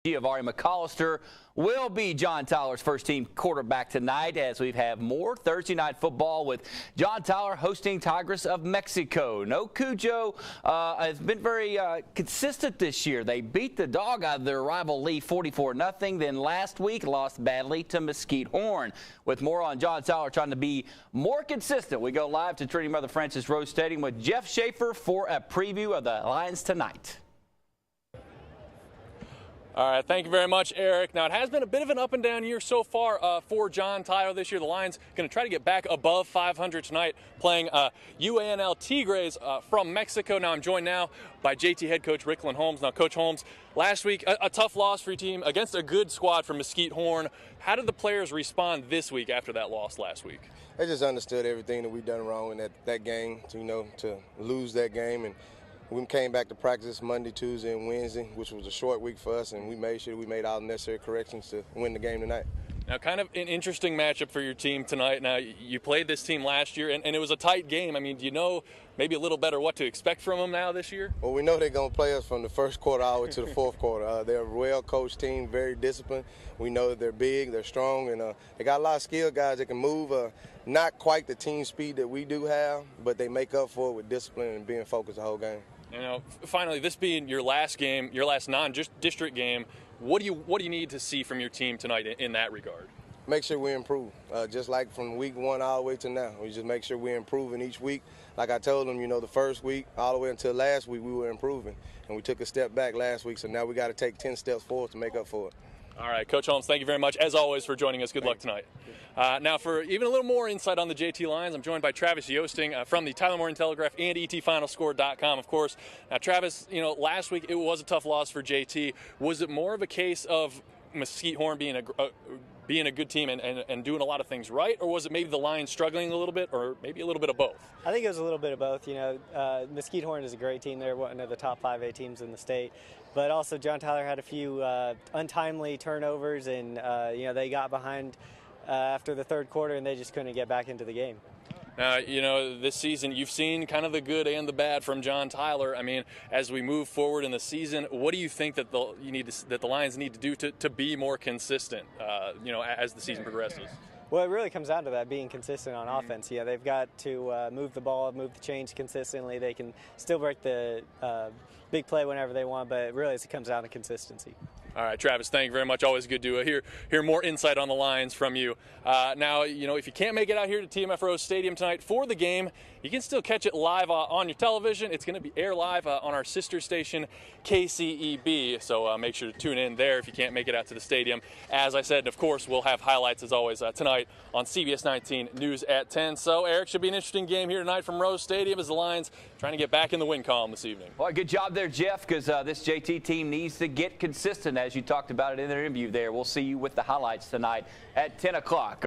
Giovanni McAllister will be John Tyler's first-team quarterback tonight, as we have more Thursday night football with John Tyler hosting Tigres-Mexico. No Cujo has been very consistent this year. They beat the dog out of their rival Lee 44-0. Then last week lost badly to Mesquite Horn. With more on John Tyler trying to be more consistent, we go live to Trinity Mother Frances Rose Stadium with Jeff Schaefer for a preview of the Lions tonight. All right, thank you very much, Eric. Now, it has been a bit of an up-and-down year so far for John Tyler this year. The Lions going to try to get back above 500 tonight, playing UANL Tigres from Mexico. Now, I'm joined now by JT head coach Rickland Holmes. Now, Coach Holmes, last week, a tough loss for your team against a good squad from Mesquite Horn. How did the players respond this week after that loss last week? They just understood everything that we've done wrong in that game, to lose that game. And we came back to practice Monday, Tuesday, and Wednesday, which was a short week for us, and we made sure we made all the necessary corrections to win the game tonight. Now, kind of an interesting matchup for your team tonight. Now, you played this team last year, and it was a tight game. I mean, do you know maybe a little better what to expect from them now this year? Well, we know they're going to play us from the first quarter all the way to the fourth quarter. They're a well-coached team, very disciplined. We know that they're big, they're strong, and they got a lot of skilled guys that can move. Not quite the team speed that we do have, but they make up for it with discipline and being focused the whole game. You know, finally, this being your last game, your last non-district game, what do you need to see from your team tonight in that regard? Make sure we improve, just like from week one all the way to now. We just make sure we're improving each week. Like I told them, the first week all the way until last week we were improving, and we took a step back last week, so now we got to take 10 steps forward to make up for it. All right, Coach Holmes, thank you very much, as always, for joining us. Good luck tonight. Now, for even a little more insight on the JT Lions, I'm joined by Travis Yoasting from the Tyler Morning Telegraph and ETFinalScore.com, of course. Now, Travis, last week it was a tough loss for JT. Was it more of a case of Mesquite Horn being a good team and doing a lot of things right, or was it maybe the Lions struggling a little bit, or maybe a little bit of both? I think it was a little bit of both. Mesquite Horn is a great team. They're one of the top 5A teams in the state. But also John Tyler had a few untimely turnovers, and they got behind after the third quarter, and they just couldn't get back into the game. Now, this season you've seen kind of the good and the bad from John Tyler. I mean, as we move forward in the season, what do you think that the Lions need to do to be more consistent, as the season progresses? Well, it really comes down to that, being consistent on offense. Yeah, they've got to move the ball, move the chains consistently. They can still break the big play whenever they want, but really it comes down to consistency. All right, Travis, thank you very much. Always good to hear more insight on the Lions from you. Now, if you can't make it out here to TMF Rose Stadium tonight for the game, you can still catch it live on your television. It's going to be air live on our sister station, KCEB. So make sure to tune in there if you can't make it out to the stadium. As I said, of course, we'll have highlights as always tonight on CBS 19 News at 10. So, Eric, should be an interesting game here tonight from Rose Stadium as the Lions trying to get back in the win column this evening. Well, good job there, Jeff, because this JT team needs to get consistent, as you talked about it in the interview there. We'll see you with the highlights tonight at 10 o'clock.